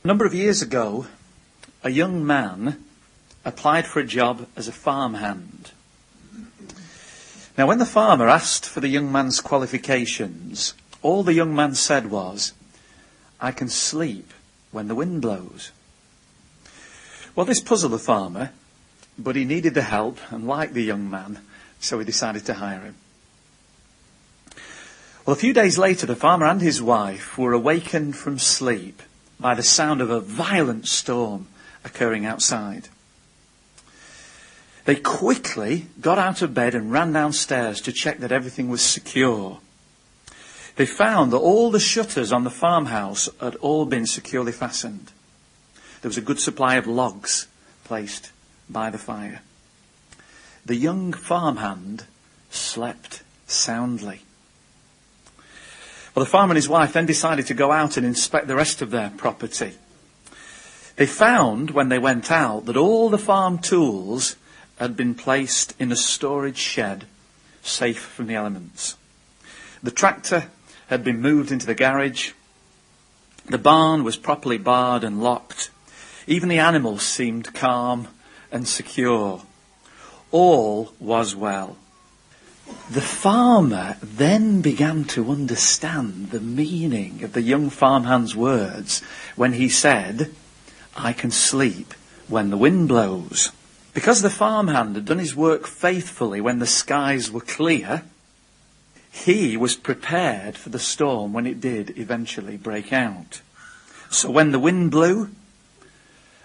number of years ago, a young man applied for a job as a farmhand. Now, when the farmer asked for the young man's qualifications, all the young man said was, "I can sleep when the wind blows." Well, this puzzled the farmer, but he needed the help and liked the young man, so he decided to hire him. Well, a few days later, the farmer and his wife were awakened from sleep by the sound of a violent storm occurring outside. They quickly got out of bed and ran downstairs to check that everything was secure. They found that all the shutters on the farmhouse had all been securely fastened. There was a good supply of logs placed by the fire. The young farmhand slept soundly. Well, the farmer and his wife then decided to go out and inspect the rest of their property. They found, when they went out, that all the farm tools had been placed in a storage shed, safe from the elements. The tractor had been moved into the garage. The barn was properly barred and locked. Even the animals seemed calm and secure. All was well. The farmer then began to understand the meaning of the young farmhand's words when he said, "I can sleep when the wind blows." Because the farmhand had done his work faithfully when the skies were clear, he was prepared for the storm when it did eventually break out. So when the wind blew,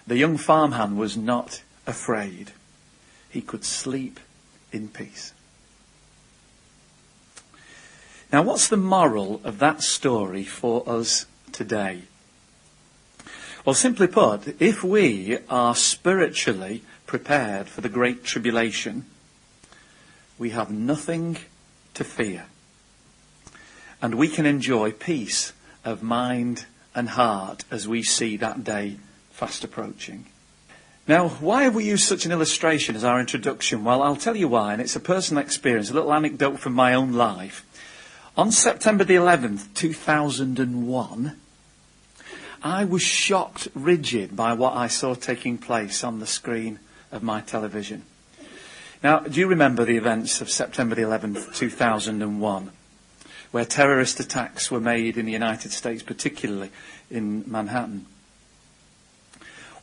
the young farmhand was not afraid. He could sleep in peace. Now, what's the moral of that story for us today? Well, simply put, if we are spiritually prepared for the great tribulation, we have nothing to fear. And we can enjoy peace of mind and heart as we see that day fast approaching. Now, why have we used such an illustration as our introduction? Well, I'll tell you why, and it's a personal experience, a little anecdote from my own life. On September the 11th, 2001, I was shocked rigid by what I saw taking place on the screen of my television. Now, do you remember the events of September the 11th, 2001, where terrorist attacks were made in the United States, particularly in Manhattan?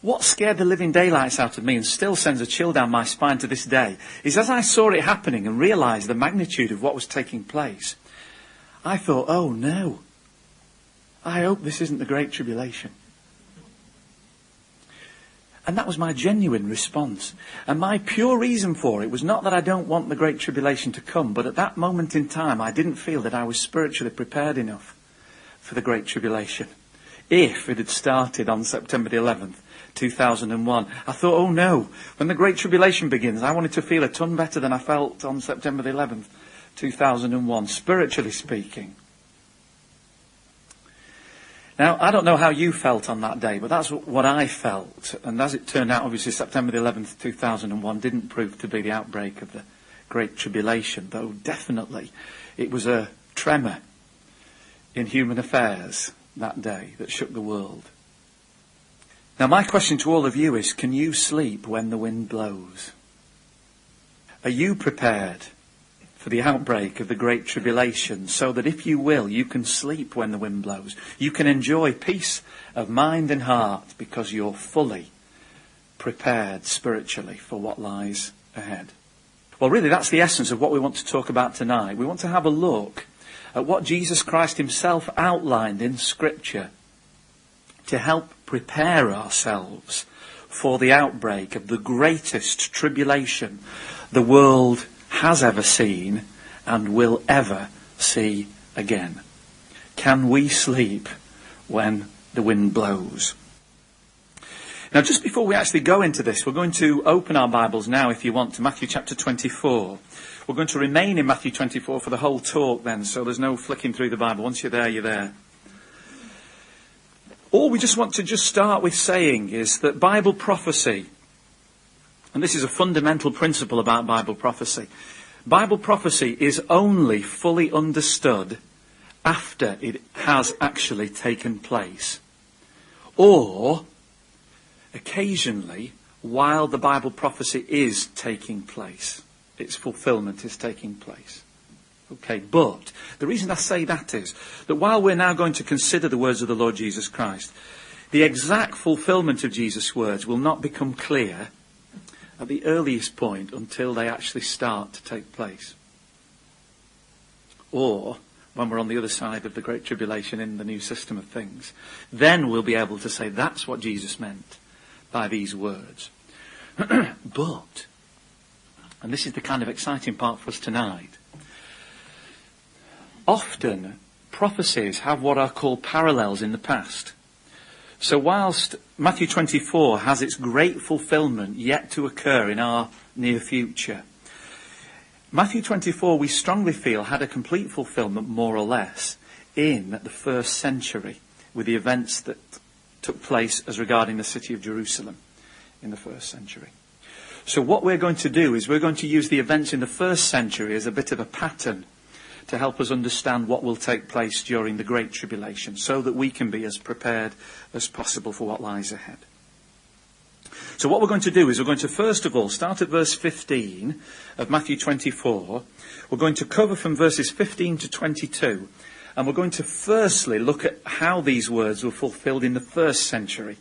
What scared the living daylights out of me and still sends a chill down my spine to this day is as I saw it happening and realised the magnitude of what was taking place, I thought, oh no, I hope this isn't the Great Tribulation. And that was my genuine response. And my pure reason for it was not that I don't want the Great Tribulation to come, but at that moment in time I didn't feel that I was spiritually prepared enough for the Great Tribulation. If it had started on September the 11th, 2001, I thought, oh no, when the Great Tribulation begins, I wanted to feel a ton better than I felt on September the 11th, 2001, spiritually speaking. Now, I don't know how you felt on that day, but that's what I felt. And as it turned out, obviously, September the 11th, 2001 didn't prove to be the outbreak of the Great Tribulation, though definitely it was a tremor in human affairs that day that shook the world. Now, my question to all of you is, can you sleep when the wind blows? Are you prepared for the outbreak of the Great Tribulation, so that if you will, you can sleep when the wind blows. You can enjoy peace of mind and heart because you're fully prepared spiritually for what lies ahead. Well, really, that's the essence of what we want to talk about tonight. We want to have a look at what Jesus Christ himself outlined in Scripture to help prepare ourselves for the outbreak of the greatest tribulation the world has ever seen and will ever see again. Can we sleep when the wind blows? Now, just before we actually go into this, we're going to open our Bibles now, if you want, to Matthew chapter 24. We're going to remain in Matthew 24 for the whole talk then, so there's no flicking through the Bible. Once you're there, you're there. All we just want to start with saying is that Bible prophecy, and this is a fundamental principle about Bible prophecy is only fully understood after it has actually taken place. or occasionally while the Bible prophecy is taking place. Its fulfillment is taking place. Okay, but the reason I say that is that while we're now going to consider the words of the Lord Jesus Christ, the exact fulfillment of Jesus' words will not become clear at the earliest point until they actually start to take place. Or when we're on the other side of the Great Tribulation in the new system of things, then we'll be able to say that's what Jesus meant by these words. But, and this is the kind of exciting part for us tonight, often prophecies have what are called parallels in the past. So whilst Matthew 24 has its great fulfillment yet to occur in our near future, Matthew 24 we strongly feel had a complete fulfillment more or less in the first century with the events that took place as regarding the city of Jerusalem in the first century. So what we're going to do is we're going to use the events in the first century as a bit of a pattern to help us understand what will take place during the Great Tribulation, so that we can be as prepared as possible for what lies ahead. So what we're going to do is we're going to first of all start at verse 15 of Matthew 24. We're going to cover from verses 15 to 22, and we're going to firstly look at how these words were fulfilled in the first century.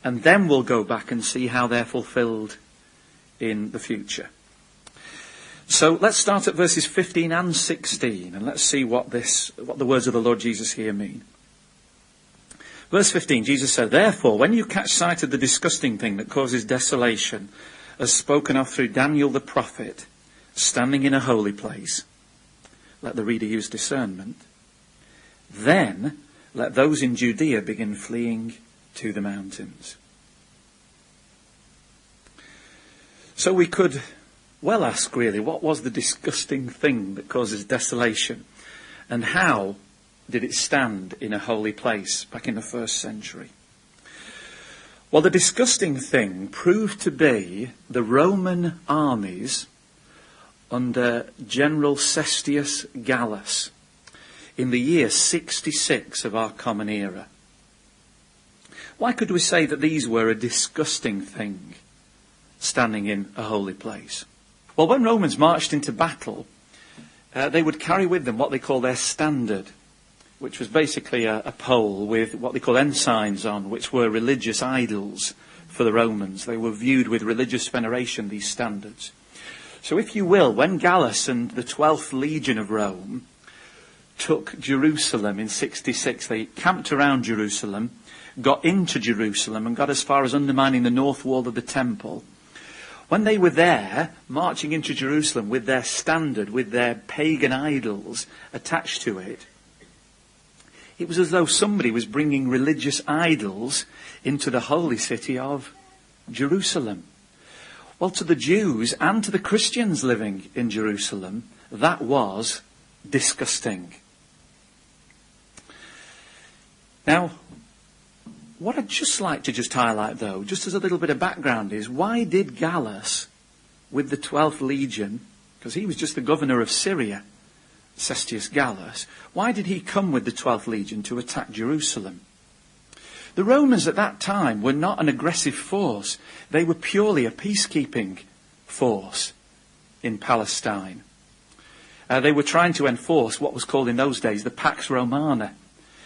And then we'll go back and see how they're fulfilled in the future. So let's start at verses 15 and 16, and let's see what the words of the Lord Jesus here mean. Verse 15, Jesus said, "Therefore, when you catch sight of the disgusting thing that causes desolation, as spoken of through Daniel the prophet, standing in a holy place," let the reader use discernment, "then let those in Judea begin fleeing to the mountains." So we could well ask, really, what was the disgusting thing that causes desolation? And how did it stand in a holy place back in the first century? Well, the disgusting thing proved to be the Roman armies under General Cestius Gallus in the year 66 of our common era. Why could we say that these were a disgusting thing standing in a holy place? Well, when Romans marched into battle, they would carry with them what they call their standard, which was basically a pole with what they call ensigns on, which were religious idols for the Romans. They were viewed with religious veneration, these standards. So if you will, when Gallus and the 12th Legion of Rome took Jerusalem in 66, they camped around Jerusalem, got into Jerusalem and got as far as undermining the north wall of the temple. When they were there, marching into Jerusalem with their standard, with their pagan idols attached to it, it was as though somebody was bringing religious idols into the holy city of Jerusalem. Well, to the Jews and to the Christians living in Jerusalem, that was disgusting. Now, what I'd just like to highlight, though, just as a little bit of background, is why did Gallus, with the 12th Legion, because he was just the governor of Syria, Cestius Gallus, why did he come with the 12th Legion to attack Jerusalem? The Romans at that time were not an aggressive force. They were purely a peacekeeping force in Palestine. They were trying to enforce what was called in those days the Pax Romana.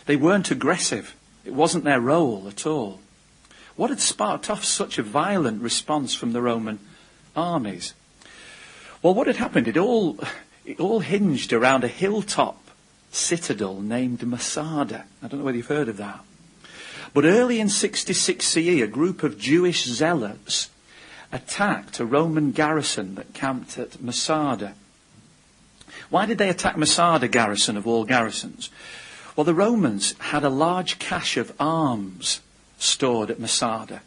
They weren't aggressive. It wasn't their role at all. What had sparked off such a violent response from the Roman armies? Well, what had happened, it all hinged around a hilltop citadel named Masada. I don't know whether you've heard of that. But early in 66 CE, a group of Jewish zealots attacked a Roman garrison that camped at Masada. Why did they attack Masada garrison of all garrisons? Well, the Romans had a large cache of arms stored at Masada.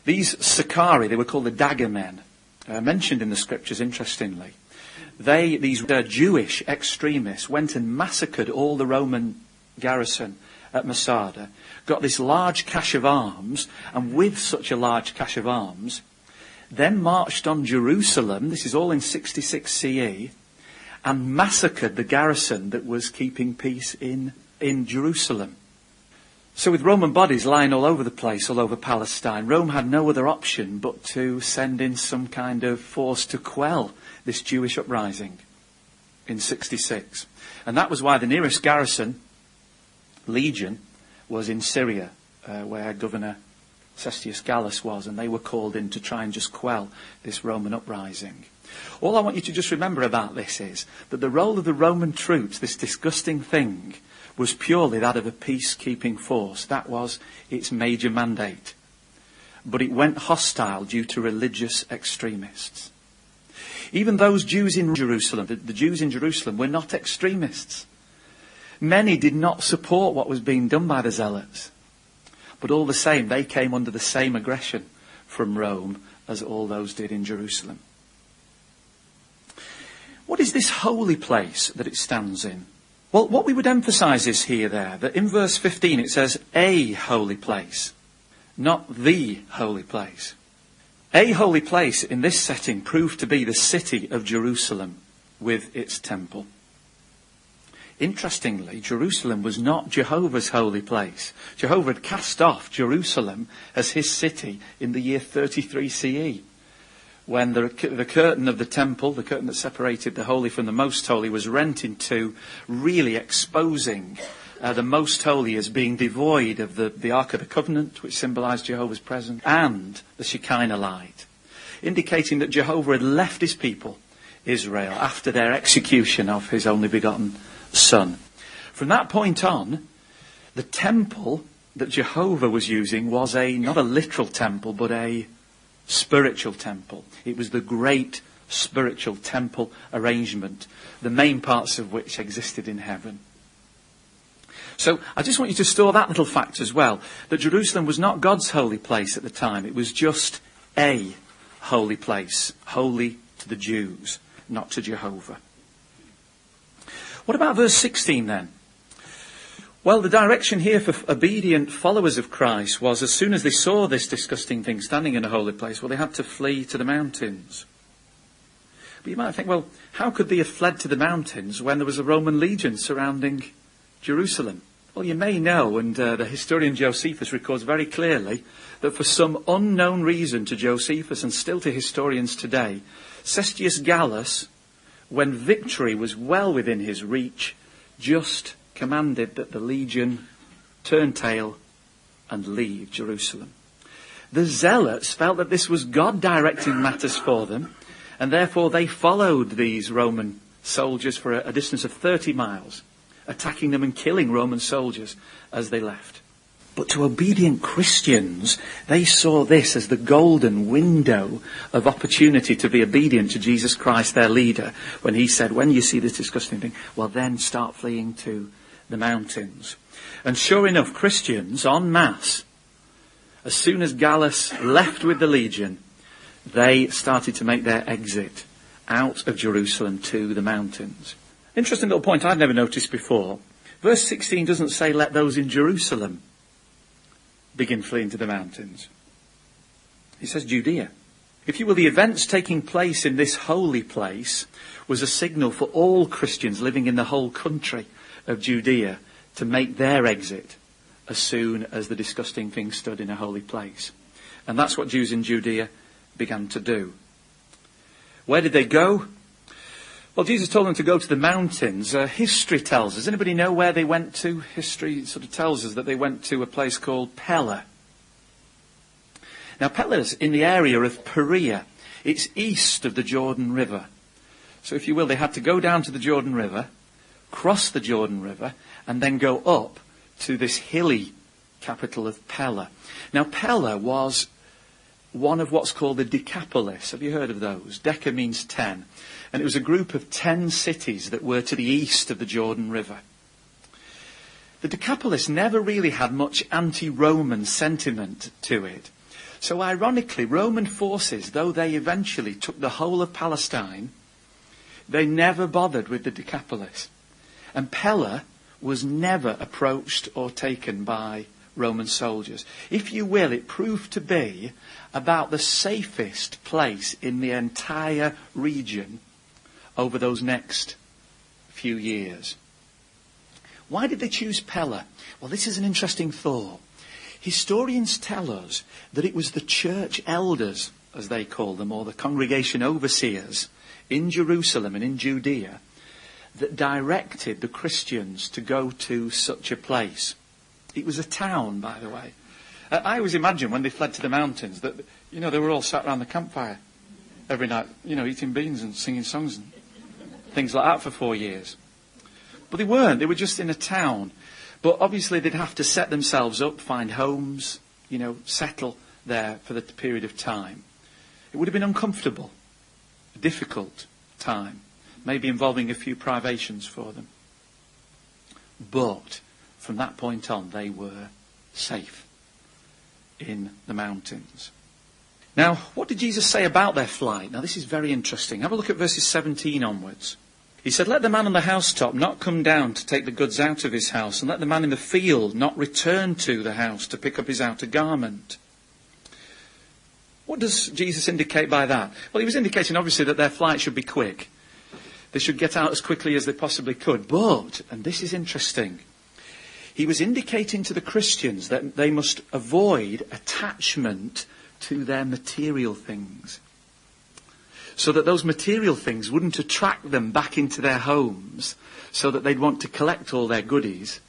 These Sicarii, they were called the dagger men, mentioned in the scriptures, interestingly. These Jewish extremists went and massacred all the Roman garrison at Masada, got this large cache of arms, and with such a large cache of arms, then marched on Jerusalem, this is all in 66 CE, and massacred the garrison that was keeping peace in Jerusalem. So with Roman bodies lying all over the place, all over Palestine, Rome had no other option but to send in some kind of force to quell this Jewish uprising in 66. And that was why the nearest garrison, legion, was in Syria, where Governor Cestius Gallus was, and they were called in to try and just quell this Roman uprising. All I want you to just remember about this is that the role of the Roman troops, this disgusting thing, was purely that of a peacekeeping force. That was its major mandate. But it went hostile due to religious extremists. Even those Jews in Jerusalem, the Jews in Jerusalem, were not extremists. Many did not support what was being done by the Zealots. But all the same, they came under the same aggression from Rome as all those did in Jerusalem. What is this holy place that it stands in? Well, what we would emphasize is that in verse 15 it says a holy place, not the holy place. A holy place in this setting proved to be the city of Jerusalem with its temple. Interestingly, Jerusalem was not Jehovah's holy place. Jehovah had cast off Jerusalem as his city in the year 33 CE. When the curtain of the temple, the curtain that separated the holy from the most holy, was rent in two, really exposing the most holy as being devoid of the Ark of the Covenant, which symbolised Jehovah's presence, and the Shekinah light, indicating that Jehovah had left his people, Israel, after their execution of his only begotten Son. From that point on, the temple that Jehovah was using was not a literal temple, but a spiritual temple. It was the great spiritual temple arrangement, the main parts of which existed in heaven. So I just want you to store that little fact as well, that Jerusalem was not God's holy place at the time. It was just a holy place, holy to the Jews, not to Jehovah. What about verse 16 then? Well, the direction here for obedient followers of Christ was, as soon as they saw this disgusting thing standing in a holy place, well, they had to flee to the mountains. But you might think, well, how could they have fled to the mountains when there was a Roman legion surrounding Jerusalem? Well, you may know, and the historian Josephus records very clearly, that for some unknown reason to Josephus and still to historians today, Cestius Gallus, when victory was well within his reach, just commanded that the legion turn tail and leave Jerusalem. The Zealots felt that this was God directing matters for them, and therefore they followed these Roman soldiers for a distance of 30 miles, attacking them and killing Roman soldiers as they left. But to obedient Christians, they saw this as the golden window of opportunity to be obedient to Jesus Christ, their leader, when he said, when you see this disgusting thing, well then start fleeing to the mountains. And sure enough, Christians en masse, as soon as Gallus left with the legion, they started to make their exit out of Jerusalem to the mountains. Interesting little point I'd never noticed before. Verse 16 doesn't say let those in Jerusalem begin fleeing to the mountains. It says Judea. If you will, the events taking place in this holy place was a signal for all Christians living in the whole country of Judea to make their exit as soon as the disgusting thing stood in a holy place. And that's what Jews in Judea began to do. Where did they go? Well, Jesus told them to go to the mountains. History tells us. Does anybody know where they went to? History sort of tells us that they went to a place called Pella. Now, Pella's in the area of Perea. It's east of the Jordan River. So, if you will, they had to go down to the Jordan River, cross the Jordan River, and then go up to this hilly capital of Pella. Now, Pella was one of what's called the Decapolis. Have you heard of those? Deca means 10. And it was a group of 10 cities that were to the east of the Jordan River. The Decapolis never really had much anti-Roman sentiment to it. So ironically, Roman forces, though they eventually took the whole of Palestine, they never bothered with the Decapolis. And Pella was never approached or taken by Roman soldiers. If you will, it proved to be about the safest place in the entire region over those next few years. Why did they choose Pella? Well, this is an interesting thought. Historians tell us that it was the church elders, as they call them, or the congregation overseers in Jerusalem and in Judea, that directed the Christians to go to such a place. It was a town, by the way. I always imagine when they fled to the mountains that, they were all sat around the campfire every night, eating beans and singing songs and things like that for 4 years. But they weren't. They were just in a town. But obviously they'd have to set themselves up, find homes, settle there for the period of time. It would have been uncomfortable, a difficult time, maybe involving a few privations for them. But from that point on, they were safe in the mountains. Now, what did Jesus say about their flight? Now, this is very interesting. Have a look at verses 17 onwards. He said, "Let the man on the housetop not come down to take the goods out of his house, and let the man in the field not return to the house to pick up his outer garment." What does Jesus indicate by that? Well, he was indicating, obviously, that their flight should be quick. They should get out as quickly as they possibly could. But, and this is interesting, he was indicating to the Christians that they must avoid attachment to their material things, so that those material things wouldn't attract them back into their homes, so that they'd want to collect all their goodies,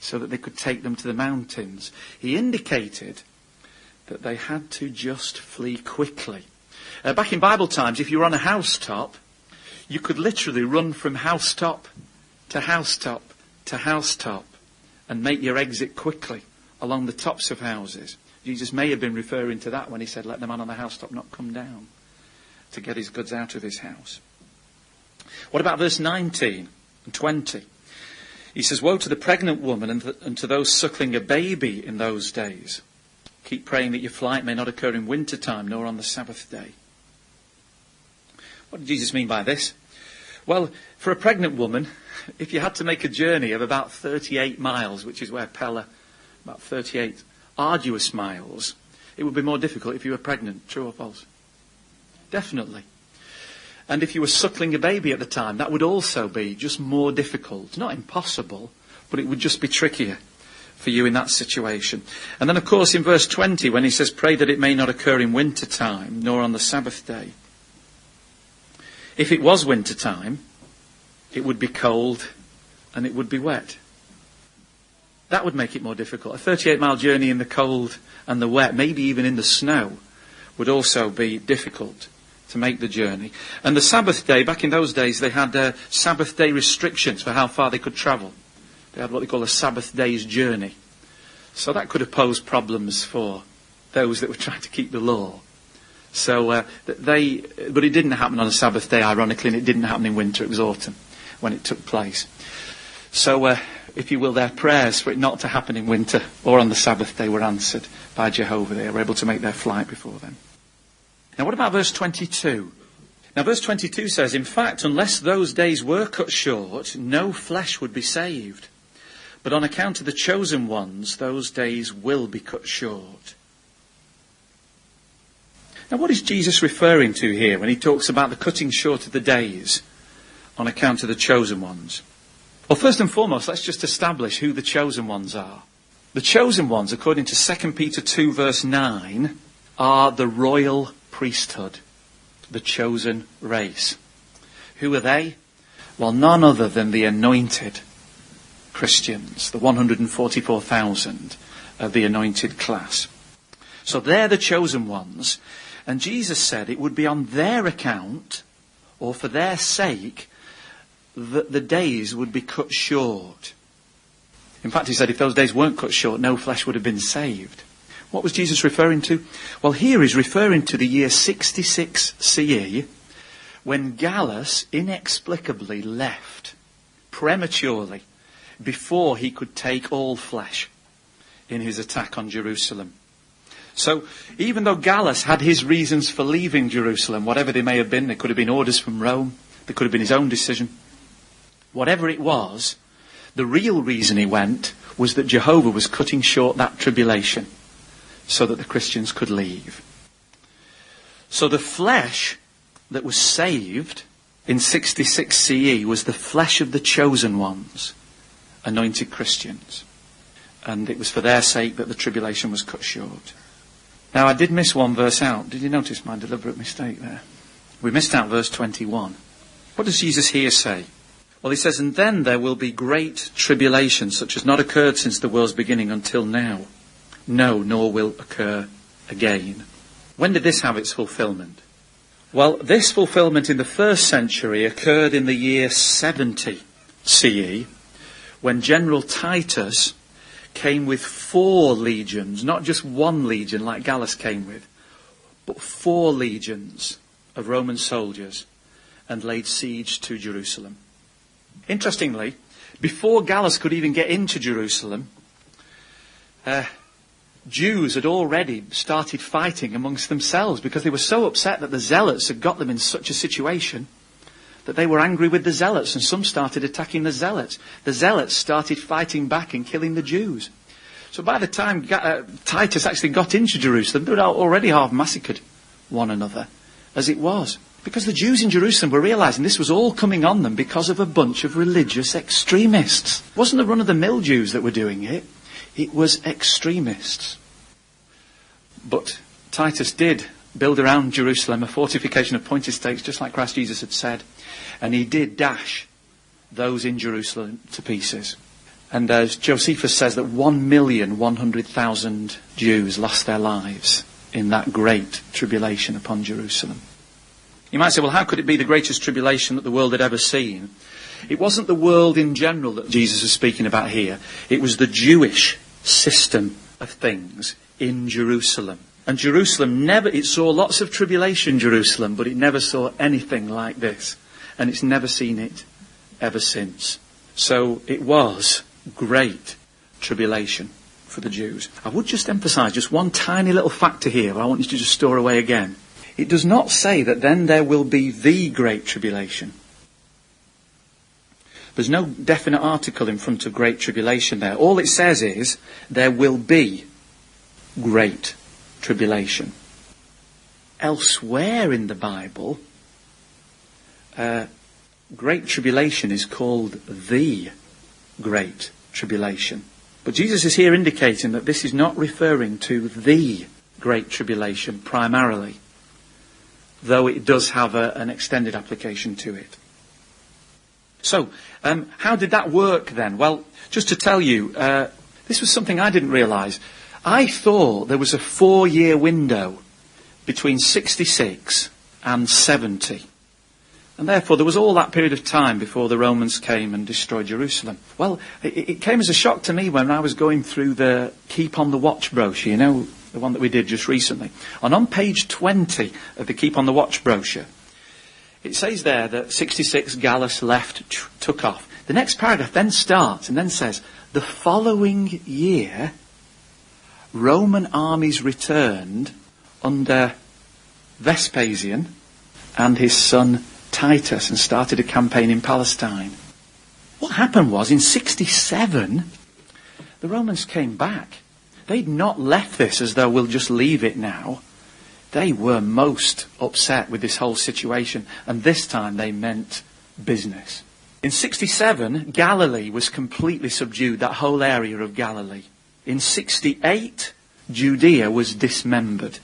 so that they could take them to the mountains. He indicated that they had to just flee quickly. Back in Bible times, if you were on a housetop, you could literally run from housetop to housetop to housetop and make your exit quickly along the tops of houses. Jesus may have been referring to that when he said, "Let the man on the housetop not come down to get his goods out of his house." What about verse 19 and 20? He says, "Woe to the pregnant woman and to those suckling a baby in those days. Keep praying that your flight may not occur in winter time, nor on the Sabbath day." What did Jesus mean by this? Well, for a pregnant woman, if you had to make a journey of about 38 miles, which is where Pella, about 38 arduous miles, it would be more difficult if you were pregnant. True or false? Definitely. And if you were suckling a baby at the time, that would also be just more difficult. Not impossible, but it would just be trickier for you in that situation. And then, of course, in verse 20, when he says, "Pray that it may not occur in winter time, nor on the Sabbath day." If it was winter time, it would be cold and it would be wet. That would make it more difficult. A 38-mile journey in the cold and the wet, maybe even in the snow, would also be difficult to make the journey. And the Sabbath day, back in those days, they had Sabbath day restrictions for how far they could travel. They had what they call a Sabbath day's journey. So that could have posed problems for those that were trying to keep the law. But it didn't happen on a Sabbath day, ironically, and it didn't happen in winter. It was autumn when it took place. So, if you will, their prayers for it not to happen in winter or on the Sabbath day were answered by Jehovah. They were able to make their flight before then. Now, what about verse 22? Now, verse 22 says, "In fact, unless those days were cut short, no flesh would be saved. But on account of the chosen ones, those days will be cut short." Now, what is Jesus referring to here when he talks about the cutting short of the days on account of the chosen ones? Well, first and foremost, let's just establish who the chosen ones are. The chosen ones, according to 2 Peter 2 verse 9, are the royal priesthood, the chosen race. Who are they? Well, none other than the anointed Christians, the 144,000 of the anointed class. So they're the chosen ones. And Jesus said it would be on their account, or for their sake, that the days would be cut short. In fact, he said if those days weren't cut short, no flesh would have been saved. What was Jesus referring to? Well, here he's referring to the year 66 CE, when Gallus inexplicably left prematurely before he could take all flesh in his attack on Jerusalem. So even though Gallus had his reasons for leaving Jerusalem, whatever they may have been, they could have been orders from Rome, they could have been his own decision. Whatever it was, the real reason he went was that Jehovah was cutting short that tribulation so that the Christians could leave. So the flesh that was saved in 66 CE was the flesh of the chosen ones, anointed Christians. And it was for their sake that the tribulation was cut short. Now, I did miss one verse out. Did you notice my deliberate mistake there? We missed out verse 21. What does Jesus here say? Well, he says, and then there will be great tribulation, such as not occurred since the world's beginning until now. No, nor will occur again. When did this have its fulfillment? Well, this fulfillment in the first century occurred in the year 70 CE, when General Titus came with 4 legions, not just 1 legion like Gallus came with, but 4 legions of Roman soldiers, and laid siege to Jerusalem. Interestingly, before Gallus could even get into Jerusalem, Jews had already started fighting amongst themselves because they were so upset that the Zealots had got them in such a situation that they were angry with the Zealots, and some started attacking the Zealots. The Zealots started fighting back and killing the Jews. So by the time Titus actually got into Jerusalem, they had already half massacred one another as it was. Because the Jews in Jerusalem were realising this was all coming on them because of a bunch of religious extremists. It wasn't the run-of-the-mill Jews that were doing it. It was extremists. But Titus did build around Jerusalem a fortification of pointed stakes, just like Christ Jesus had said. And he did dash those in Jerusalem to pieces. And as Josephus says, that 1,100,000 Jews lost their lives in that great tribulation upon Jerusalem. You might say, well, how could it be the greatest tribulation that the world had ever seen? It wasn't the world in general that Jesus is speaking about here. It was the Jewish system of things in Jerusalem. And Jerusalem it saw lots of tribulation, Jerusalem, but it never saw anything like this. And it's never seen it ever since. So it was great tribulation for the Jews. I would just emphasise just one tiny little factor here, but I want you to just store away again. It does not say that then there will be the great tribulation. There's no definite article in front of great tribulation there. All it says is there will be great tribulation. Elsewhere in the Bible, great tribulation is called the great tribulation. But Jesus is here indicating that this is not referring to the great tribulation primarily, though it does have an extended application to it. So, how did that work then? Well, just to tell you, this was something I didn't realise. I thought there was a 4-year window between 66 and 70. And therefore there was all that period of time before the Romans came and destroyed Jerusalem. Well, it came as a shock to me when I was going through the Keep on the Watch brochure, you know, the one that we did just recently. And on page 20 of the Keep on the Watch brochure, it says there that 66 Gallus left, took off. The next paragraph then starts and then says, the following year, Roman armies returned under Vespasian and his son Titus and started a campaign in Palestine. What happened was, in 67, the Romans came back. They'd not left this as though we'll just leave it now. They were most upset with this whole situation, and this time they meant business. In 67, Galilee was completely subdued, that whole area of Galilee. In 68, Judea was dismembered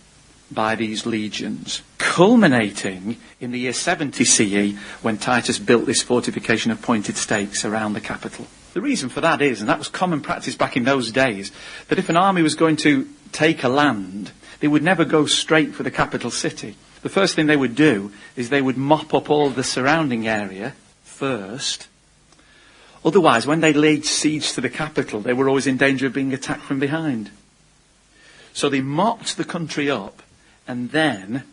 by these legions, culminating in the year 70 CE when Titus built this fortification of pointed stakes around the capital. The reason for that is, and that was common practice back in those days, that if an army was going to take a land, they would never go straight for the capital city. The first thing they would do is they would mop up all the surrounding area first. Otherwise, when they laid siege to the capital, they were always in danger of being attacked from behind. So they mopped the country up and then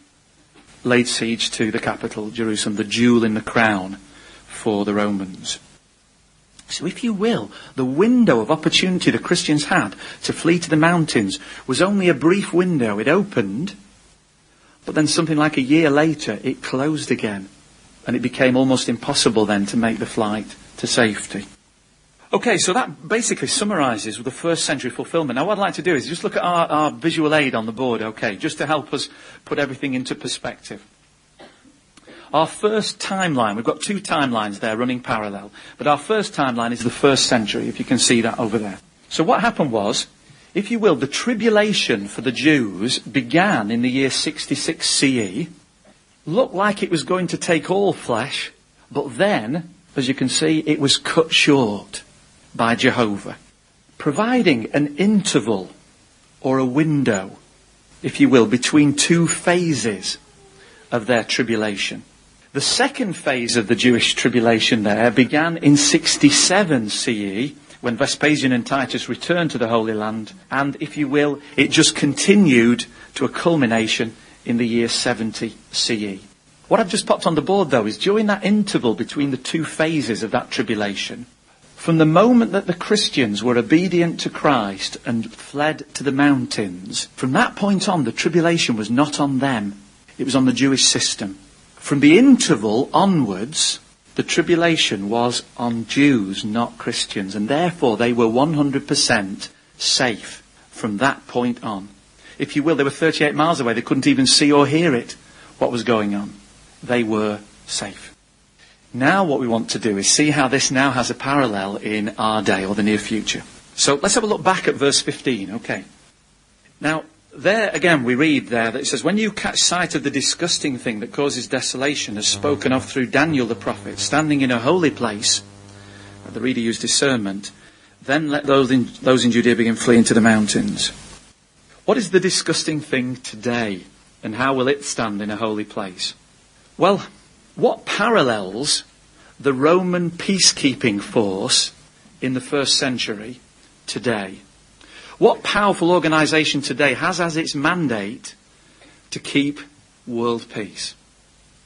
laid siege to the capital, Jerusalem, the jewel in the crown for the Romans. So if you will, the window of opportunity the Christians had to flee to the mountains was only a brief window. It opened, but then something like a year later, it closed again. And it became almost impossible then to make the flight to safety. Okay, so that basically summarises the first century fulfillment. Now what I'd like to do is just look at our visual aid on the board, okay, just to help us put everything into perspective. Our first timeline, we've got two timelines there running parallel, but our first timeline is the first century, if you can see that over there. So what happened was, if you will, the tribulation for the Jews began in the year 66 CE, looked like it was going to take all flesh, but then, as you can see, it was cut short by Jehovah, providing an interval or a window, if you will, between two phases of their tribulation. The second phase of the Jewish tribulation there began in 67 CE, when Vespasian and Titus returned to the Holy Land, and, if you will, it just continued to a culmination in the year 70 CE. What I've just popped on the board, though, is during that interval between the two phases of that tribulation, from the moment that the Christians were obedient to Christ and fled to the mountains, from that point on, the tribulation was not on them. It was on the Jewish system. From the interval onwards, the tribulation was on Jews, not Christians, and therefore they were 100% safe from that point on. If you will, they were 38 miles away. They couldn't even see or hear it, what was going on. They were safe. Now what we want to do is see how this now has a parallel in our day or the near future. So let's have a look back at verse 15. Okay. Now, there again we read there that it says, when you catch sight of the disgusting thing that causes desolation, as spoken of through Daniel the prophet, standing in a holy place, the reader used discernment, then let those in Judea begin fleeing to the mountains. What is the disgusting thing today, and how will it stand in a holy place? Well, what parallels the Roman peacekeeping force in the first century today? What powerful organisation today has as its mandate to keep world peace?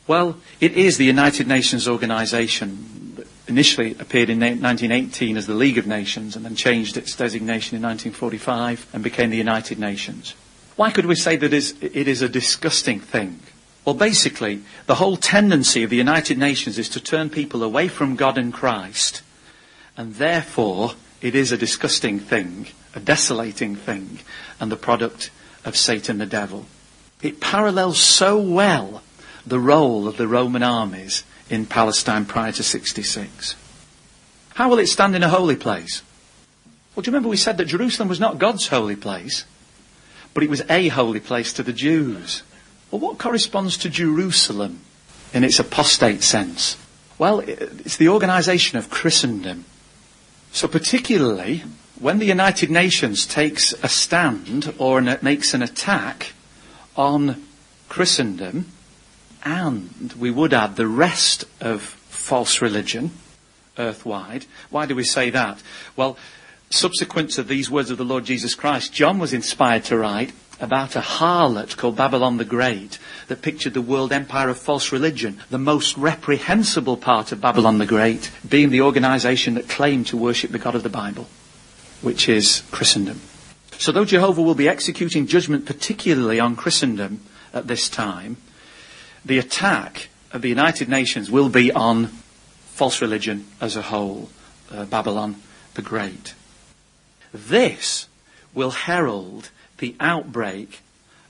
Well, it is the United Nations organisation that initially appeared in 1918 as the League of Nations and then changed its designation in 1945 and became the United Nations. Why could we say that it is a disgusting thing? Well, basically, the whole tendency of the United Nations is to turn people away from God and Christ, and therefore it is a disgusting thing, a desolating thing, and the product of Satan the devil. It parallels so well the role of the Roman armies in Palestine prior to 66. How will it stand in a holy place? Well, do you remember we said that Jerusalem was not God's holy place, but it was a holy place to the Jews? Well, what corresponds to Jerusalem in its apostate sense? Well, it's the organisation of Christendom. So particularly when the United Nations takes a stand or makes an attack on Christendom, and we would add the rest of false religion earthwide. Why do we say that? Well, subsequent to these words of the Lord Jesus Christ, John was inspired to write about a harlot called Babylon the Great that pictured the world empire of false religion, the most reprehensible part of Babylon the Great being the organisation that claimed to worship the God of the Bible, which is Christendom. So though Jehovah will be executing judgment particularly on Christendom at this time, the attack of the United Nations will be on false religion as a whole, Babylon the Great. This will herald the outbreak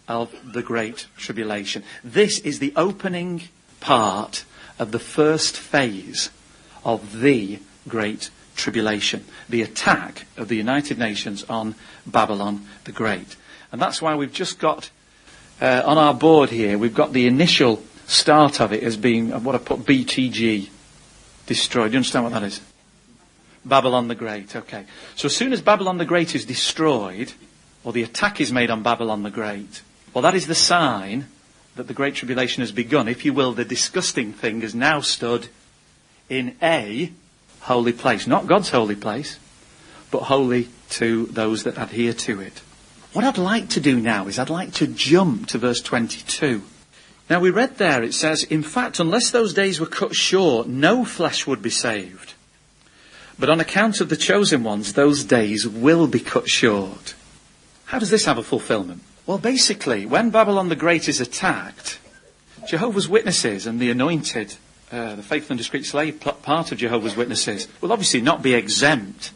of the Great Tribulation. This is the opening part of the first phase of the Great Tribulation, the attack of the United Nations on Babylon the Great. And that's why we've just got, on our board here, we've got the initial start of it as being, what I put, BTG, destroyed. Do you understand what that is? Babylon the Great, okay. So as soon as Babylon the Great is destroyed, or the attack is made on Babylon the Great, well, that is the sign that the Great Tribulation has begun. If you will, the disgusting thing has now stood in a holy place. Not God's holy place, but holy to those that adhere to it. What I'd like to do now is I'd like to jump to verse 22. Now we read there, it says, in fact, unless those days were cut short, no flesh would be saved. But on account of the chosen ones, those days will be cut short. How does this have a fulfillment? Well, basically, when Babylon the Great is attacked, Jehovah's Witnesses and the anointed, the faithful and discreet slave part of Jehovah's Witnesses, will obviously not be exempt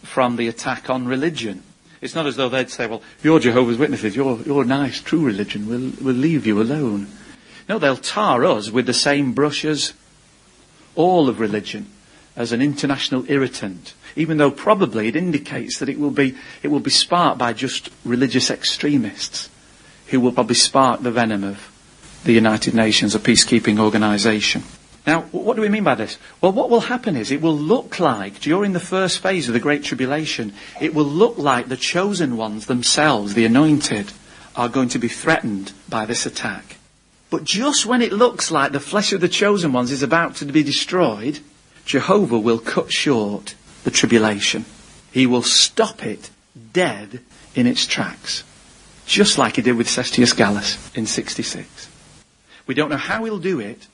from the attack on religion. It's not as though they'd say, well, you're Jehovah's Witnesses, you're nice, true religion, we'll leave you alone. No, they'll tar us with the same brush as all of religion, as an international irritant, even though probably it indicates that it will be sparked by just religious extremists who will probably spark the venom of the United Nations, a peacekeeping organisation. Now, what do we mean by this? Well, what will happen is it will look like, during the first phase of the Great Tribulation, it will look like the chosen ones themselves, the anointed, are going to be threatened by this attack. But just when it looks like the flesh of the chosen ones is about to be destroyed, Jehovah will cut short the tribulation. He will stop it dead in its tracks. Just like he did with Cestius Gallus in 66. We don't know how he'll do it,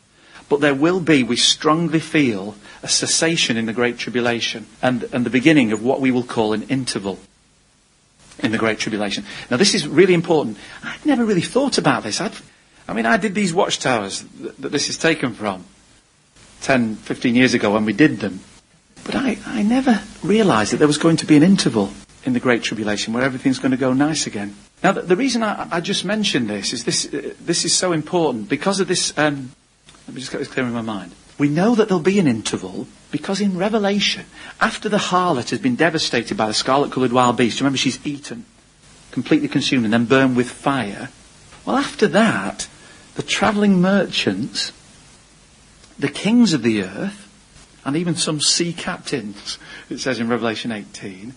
but there will be, we strongly feel, a cessation in the Great Tribulation and the beginning of what we will call an interval in the Great Tribulation. Now this is really important. I'd never really thought about this. I did these watchtowers that this is taken from 10, 15 years ago when we did them. But I never realised that there was going to be an interval in the Great Tribulation where everything's going to go nice again. Now the reason I just mentioned this is this is so important because of this. Let me just get this clear in my mind. We know that there'll be an interval because in Revelation, after the harlot has been devastated by the scarlet-coloured wild beast, remember she's eaten, completely consumed and then burned with fire. Well, after that, the travelling merchants, the kings of the earth, and even some sea captains, it says in Revelation 18,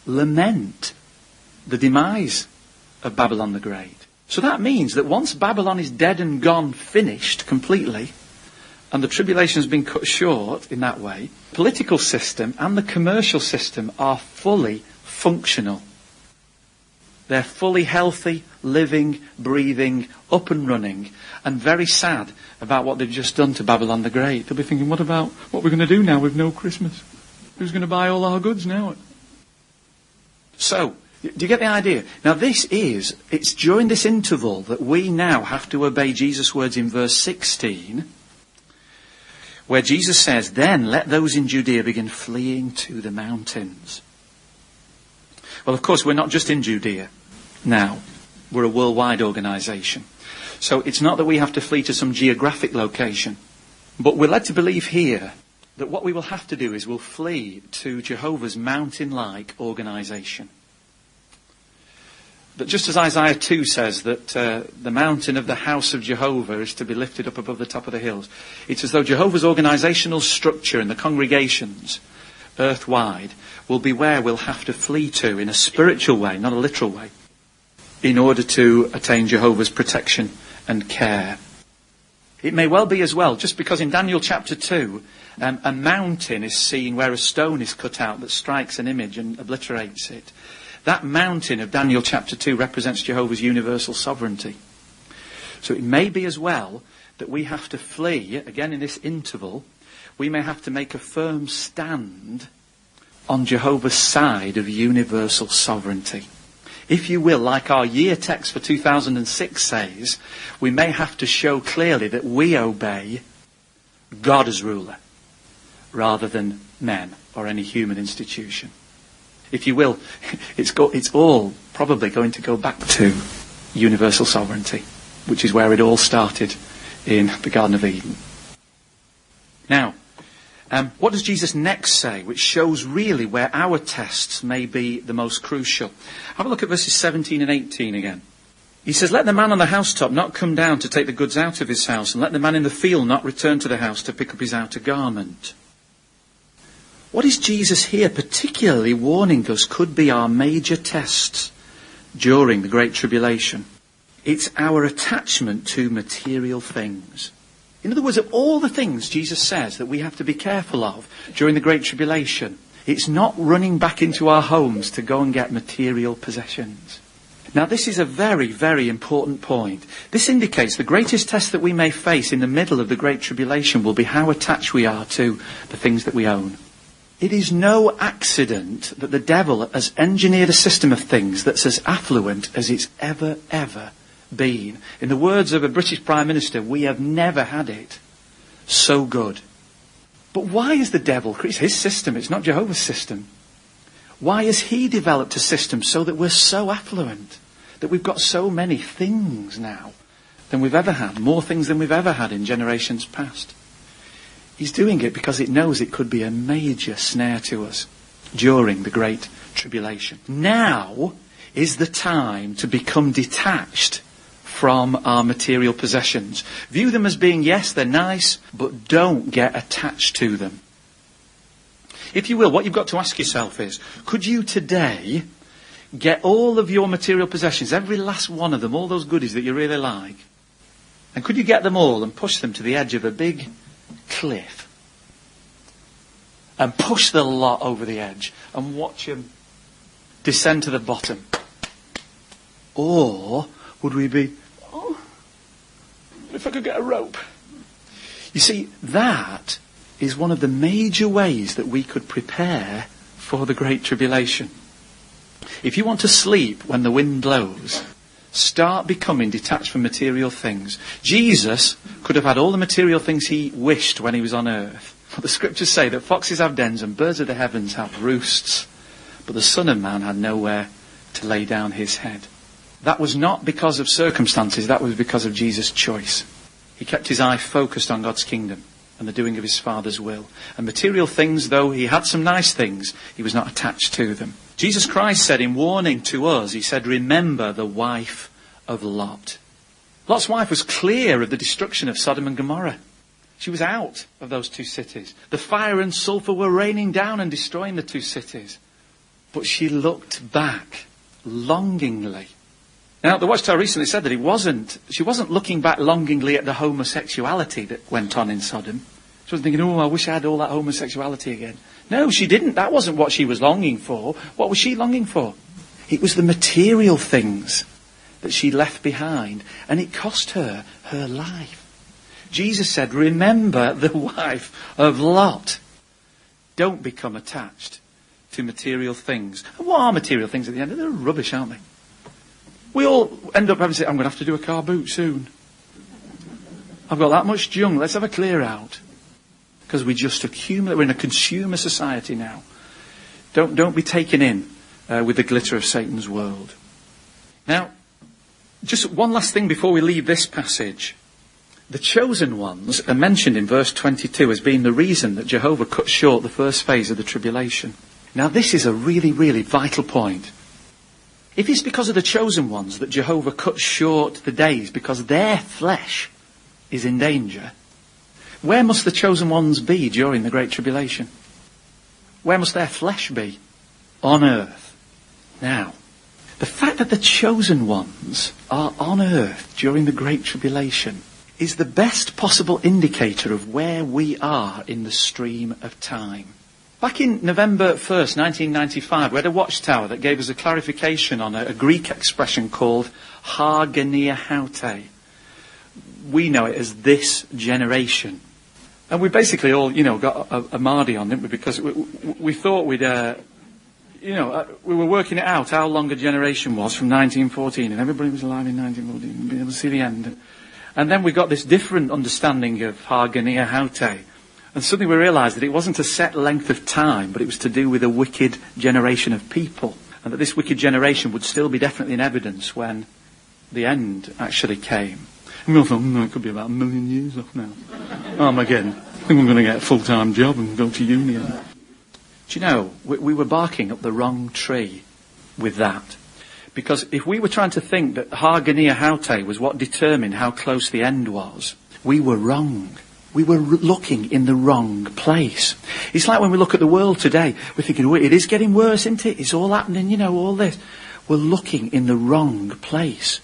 lament the demise of Babylon the Great. So that means that once Babylon is dead and gone, finished completely, and the tribulation has been cut short in that way, the political system and the commercial system are fully functional. They're fully healthy, living, breathing, up and running, and very sad about what they've just done to Babylon the Great. They'll be thinking, what about what we're going to do now with no Christmas? Who's going to buy all our goods now? So, do you get the idea? Now it's during this interval that we now have to obey Jesus' words in verse 16, where Jesus says, then let those in Judea begin fleeing to the mountains. Well, of course, we're not just in Judea now. We're a worldwide organisation. So it's not that we have to flee to some geographic location. But we're led to believe here that what we will have to do is we'll flee to Jehovah's mountain-like organisation. That just as Isaiah 2 says that the mountain of the house of Jehovah is to be lifted up above the top of the hills, it's as though Jehovah's organisational structure and the congregations earthwide will be where we'll have to flee to in a spiritual way, not a literal way, in order to attain Jehovah's protection and care. It may well be as well, just because in Daniel chapter 2, a mountain is seen where a stone is cut out that strikes an image and obliterates it. That mountain of Daniel chapter 2 represents Jehovah's universal sovereignty. So it may be as well that we have to flee, again in this interval, we may have to make a firm stand on Jehovah's side of universal sovereignty. If you will, like our year text for 2006 says, we may have to show clearly that we obey God as ruler, rather than men or any human institution. If you will, it's all probably going to go back to universal sovereignty, which is where it all started in the Garden of Eden. Now, what does Jesus next say, which shows really where our tests may be the most crucial? Have a look at verses 17 and 18 again. He says, let the man on the housetop not come down to take the goods out of his house, and let the man in the field not return to the house to pick up his outer garment. What is Jesus here particularly warning us could be our major tests during the Great Tribulation? It's our attachment to material things. In other words, of all the things Jesus says that we have to be careful of during the Great Tribulation, it's not running back into our homes to go and get material possessions. Now, this is a very, very important point. This indicates the greatest test that we may face in the middle of the Great Tribulation will be how attached we are to the things that we own. It is no accident that the devil has engineered a system of things that's as affluent as it's ever been. In the words of a British Prime Minister, we have never had it so good. But why is the devil, it's his system, it's not Jehovah's system. Why has he developed a system so that we're so affluent, that we've got so many things now than we've ever had, more things than we've ever had in generations past. He's doing it because it knows it could be a major snare to us during the Great Tribulation. Now is the time to become detached from our material possessions. View them as being, yes, they're nice, but don't get attached to them. If you will, what you've got to ask yourself is, could you today get all of your material possessions, every last one of them, all those goodies that you really like, and could you get them all and push them to the edge of a big cliff and push the lot over the edge and watch them descend to the bottom? Or would we be, oh, if I could get a rope? You see, that is one of the major ways that we could prepare for the Great Tribulation. If you want to sleep when the wind blows, start becoming detached from material things. Jesus could have had all the material things he wished when he was on earth. But the scriptures say that foxes have dens and birds of the heavens have roosts, but the Son of Man had nowhere to lay down his head. That was not because of circumstances, that was because of Jesus' choice. He kept his eye focused on God's kingdom and the doing of his Father's will. And material things, though he had some nice things, he was not attached to them. Jesus Christ said in warning to us, he said, remember the wife of Lot. Lot's wife was clear of the destruction of Sodom and Gomorrah. She was out of those two cities. The fire and sulfur were raining down and destroying the two cities. But she looked back longingly. Now, the Watchtower recently said that she wasn't looking back longingly at the homosexuality that went on in Sodom. She wasn't thinking, oh, I wish I had all that homosexuality again. No, she didn't. That wasn't what she was longing for. What was she longing for? It was the material things that she left behind, and it cost her her life. Jesus said, remember the wife of Lot. Don't become attached to material things. And what are material things at the end? They're rubbish, aren't they? We all end up having to say, I'm going to have to do a car boot soon. I've got that much junk. Let's have a clear out. Because we just accumulate. We're in a consumer society now. Don't be taken in with the glitter of Satan's world. Now, just one last thing before we leave this passage. The chosen ones are mentioned in verse 22 as being the reason that Jehovah cut short the first phase of the tribulation. Now, this is a really, really vital point. If it's because of the chosen ones that Jehovah cut short the days because their flesh is in danger, where must the chosen ones be during the Great Tribulation? Where must their flesh be? On earth. Now, the fact that the chosen ones are on earth during the Great Tribulation is the best possible indicator of where we are in the stream of time. Back in November 1st, 1995, we had a watchtower that gave us a clarification on a Greek expression called ha genia haute. We know it as this generation. And we basically all, got a Mardy on, didn't we? Because we thought we were working it out how long a generation was from 1914, and everybody was alive in 1914, be able to see the end. And then we got this different understanding of ha genia haute. And suddenly we realised that it wasn't a set length of time, but it was to do with a wicked generation of people. And that this wicked generation would still be definitely in evidence when the end actually came. And we all thought, it could be about 1 million years off now. Armageddon. I think I'm going to get a full-time job and go to uni. Do you know, we were barking up the wrong tree with that. Because if we were trying to think that ha genia haute was what determined how close the end was, we were wrong. We were looking in the wrong place. It's like when we look at the world today, we're thinking, oh, it is getting worse, isn't it? It's all happening, all this. We're looking in the wrong place.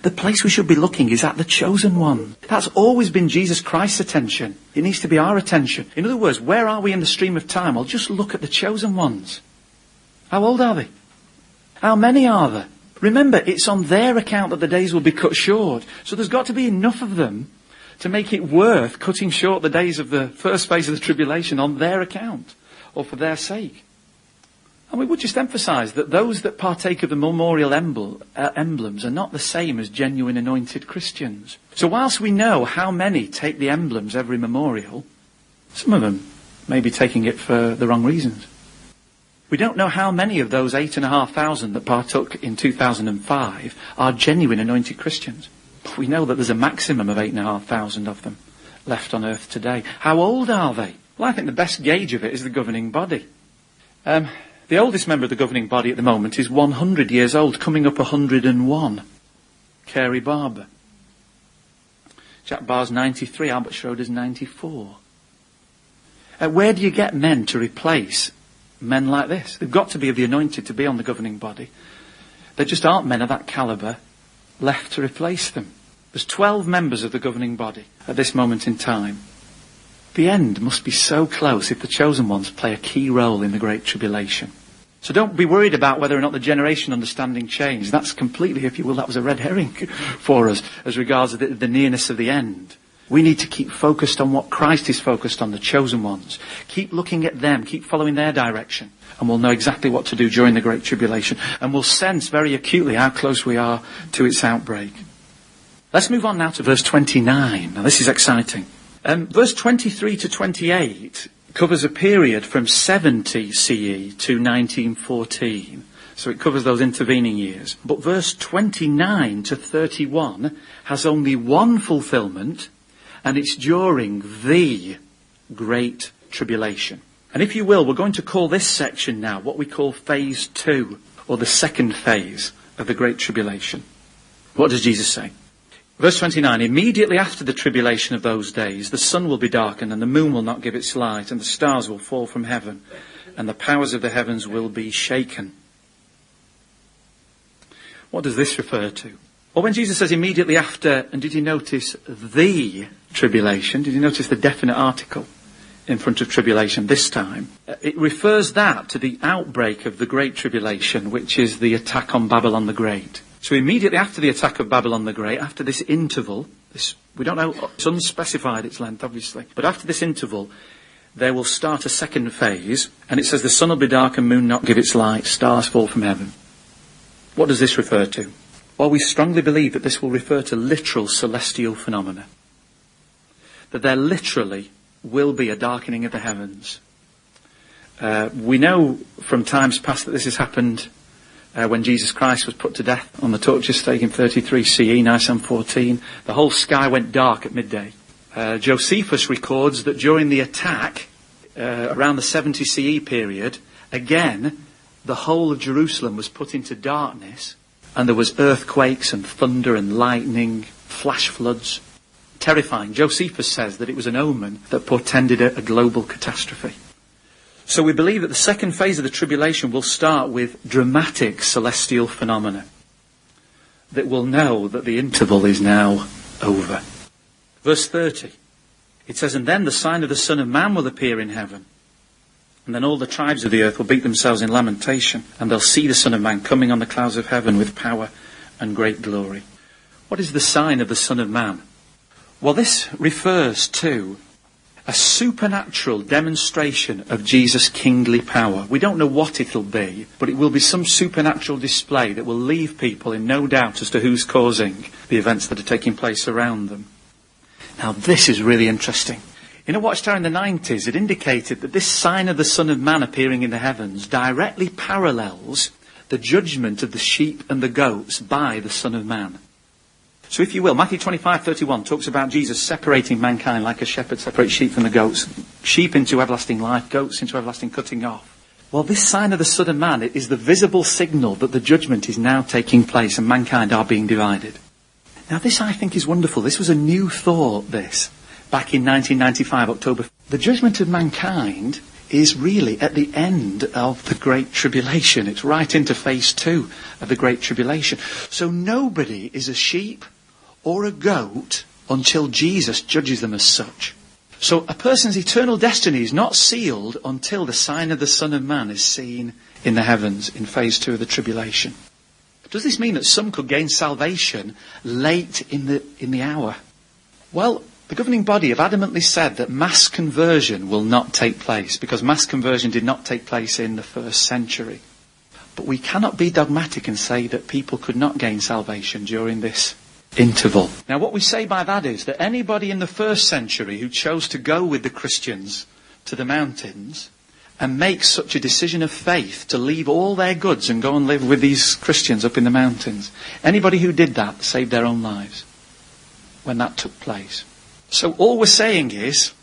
The place we should be looking is at the chosen one. That's always been Jesus Christ's attention. It needs to be our attention. In other words, where are we in the stream of time? Well, just look at the chosen ones. How old are they? How many are there? Remember, it's on their account that the days will be cut short. So there's got to be enough of them to make it worth cutting short the days of the first phase of the tribulation on their account or for their sake. And we would just emphasise that those that partake of the memorial emblems are not the same as genuine anointed Christians. So whilst we know how many take the emblems every memorial, some of them may be taking it for the wrong reasons. We don't know how many of those 8,500 that partook in 2005 are genuine anointed Christians. We know that there's a maximum of 8,500 of them left on earth today. How old are they? Well, I think the best gauge of it is the governing body. The oldest member of the governing body at the moment is 100 years old, coming up 101. Carey Barber. Jack Barr's 93, Albert Schroeder's 94. Where do you get men to replace men like this? They've got to be of the anointed to be on the governing body. There just aren't men of that calibre left to replace them. There's 12 members of the governing body at this moment in time. The end must be so close if the chosen ones play a key role in the Great Tribulation. So don't be worried about whether or not the generation understanding changed. That's completely, if you will, that was a red herring for us as regards the nearness of the end. We need to keep focused on what Christ is focused on, the chosen ones. Keep looking at them, keep following their direction, and we'll know exactly what to do during the Great Tribulation. And we'll sense very acutely how close we are to its outbreak. Let's move on now to verse 29. Now this is exciting. Verse 23 to 28 covers a period from 70 CE to 1914. So it covers those intervening years. But verse 29 to 31 has only one fulfillment, and it's during the Great Tribulation. And if you will, we're going to call this section now what we call phase 2, or the second phase of the Great Tribulation. What does Jesus say? Verse 29, immediately after the tribulation of those days, the sun will be darkened, and the moon will not give its light, and the stars will fall from heaven, and the powers of the heavens will be shaken. What does this refer to? Well, when Jesus says immediately after, and did you notice the tribulation? Did you notice the definite article in front of tribulation this time? It refers that to the outbreak of the Great Tribulation, which is the attack on Babylon the Great. So immediately after the attack of Babylon the Great, after this interval, we don't know, it's unspecified its length obviously, but after this interval, there will start a second phase, and it says the sun will be dark and moon not give its light, stars fall from heaven. What does this refer to? Well, we strongly believe that this will refer to literal celestial phenomena. That there literally will be a darkening of the heavens. We know from times past that this has happened when Jesus Christ was put to death on the torture stake in 33 CE, Nisan 14. The whole sky went dark at midday. Josephus records that during the attack, around the 70 CE period, again, the whole of Jerusalem was put into darkness, and there was earthquakes and thunder and lightning, flash floods. Terrifying. Josephus says that it was an omen that portended a global catastrophe. So we believe that the second phase of the tribulation will start with dramatic celestial phenomena that will know that the interval is now over. Verse 30, it says, and then the sign of the Son of Man will appear in heaven. And then all the tribes of the earth will beat themselves in lamentation, and they'll see the Son of Man coming on the clouds of heaven with power and great glory. What is the sign of the Son of Man? Well, this refers to a supernatural demonstration of Jesus' kingly power. We don't know what it'll be, but it will be some supernatural display that will leave people in no doubt as to who's causing the events that are taking place around them. Now, this is really interesting. In a Watchtower in the 90s, it indicated that this sign of the Son of Man appearing in the heavens directly parallels the judgment of the sheep and the goats by the Son of Man. So if you will, Matthew 25:31 talks about Jesus separating mankind like a shepherd separates sheep from the goats. Sheep into everlasting life, goats into everlasting cutting off. Well, this sign of the Son of Man is the visible signal that the judgment is now taking place and mankind are being divided. Now this, I think, is wonderful. This was a new thought, this, back in 1995, October. The judgment of mankind is really at the end of the Great Tribulation. It's right into phase 2 of the Great Tribulation. So nobody is a sheep or a goat until Jesus judges them as such. So a person's eternal destiny is not sealed until the sign of the Son of Man is seen in the heavens in phase 2 of the tribulation. Does this mean that some could gain salvation late in the hour? Well, the governing body have adamantly said that mass conversion will not take place, because mass conversion did not take place in the first century. But we cannot be dogmatic and say that people could not gain salvation during this interval. Now, what we say by that is that anybody in the first century who chose to go with the Christians to the mountains and make such a decision of faith to leave all their goods and go and live with these Christians up in the mountains, anybody who did that saved their own lives. when that took place. So all we're saying is,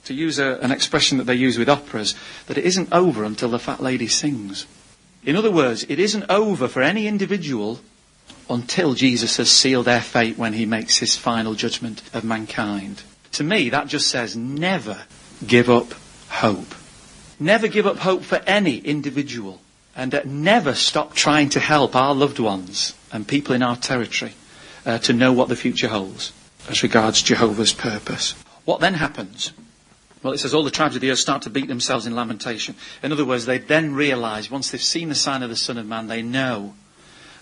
to use an expression that they use with operas, that it isn't over until the fat lady sings. In other words, it isn't over for any individual until Jesus has sealed their fate when he makes his final judgment of mankind. To me, that just says never give up hope. Never give up hope for any individual. And never stop trying to help our loved ones and people in our territory to know what the future holds as regards Jehovah's purpose. What then happens? Well, it says all the tribes of the earth start to beat themselves in lamentation. In other words, they then realise, once they've seen the sign of the Son of Man, they know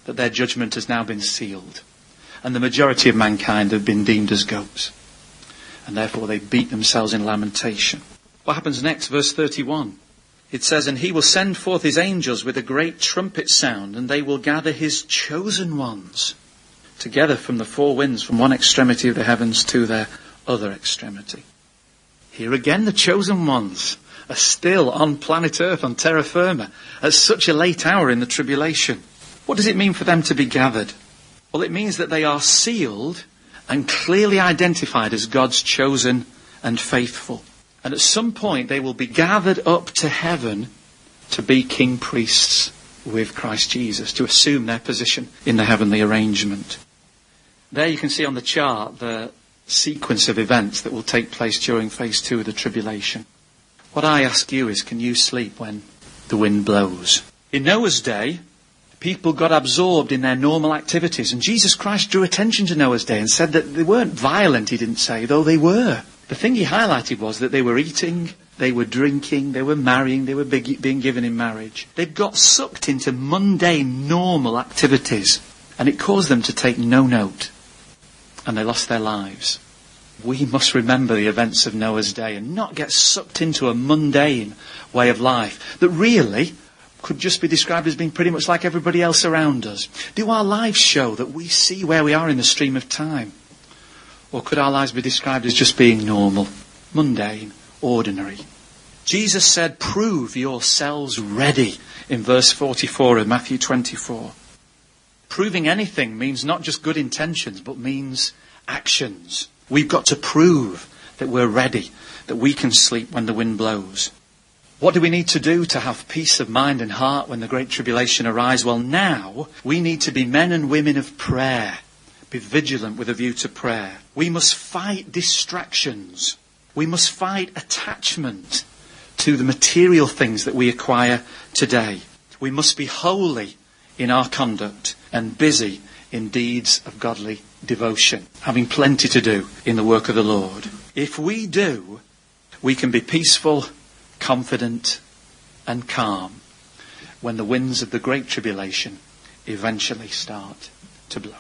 that their judgment has now been sealed. And the majority of mankind have been deemed as goats. And therefore they beat themselves in lamentation. What happens next? Verse 31. It says, and he will send forth his angels with a great trumpet sound, and they will gather his chosen ones together from the four winds, from one extremity of the heavens to their other extremity. Here again, the chosen ones are still on planet Earth, on terra firma, at such a late hour in the tribulation. What does it mean for them to be gathered? Well, it means that they are sealed and clearly identified as God's chosen and faithful. And at some point they will be gathered up to heaven to be king priests with Christ Jesus, to assume their position in the heavenly arrangement. There you can see on the chart the sequence of events that will take place during phase 2 of the tribulation. What I ask you is, can you sleep when the wind blows? In Noah's day, people got absorbed in their normal activities, and Jesus Christ drew attention to Noah's day and said that they weren't violent, he didn't say, though they were. The thing he highlighted was that they were eating, they were drinking, they were marrying, they were being given in marriage. They got sucked into mundane, normal activities, and it caused them to take no note. And they lost their lives. We must remember the events of Noah's day and not get sucked into a mundane way of life that really could just be described as being pretty much like everybody else around us. Do our lives show that we see where we are in the stream of time? Or could our lives be described as just being normal, mundane, ordinary? Jesus said, prove yourselves ready in verse 44 of Matthew 24. Proving anything means not just good intentions, but means actions. We've got to prove that we're ready, that we can sleep when the wind blows. What do we need to do to have peace of mind and heart when the great tribulation arrives? Well, now we need to be men and women of prayer. Be vigilant with a view to prayer. We must fight distractions. We must fight attachment to the material things that we acquire today. We must be holy in our conduct and busy in deeds of godly devotion, having plenty to do in the work of the Lord. If we do, we can be peaceful, confident and calm when the winds of the great tribulation eventually start to blow.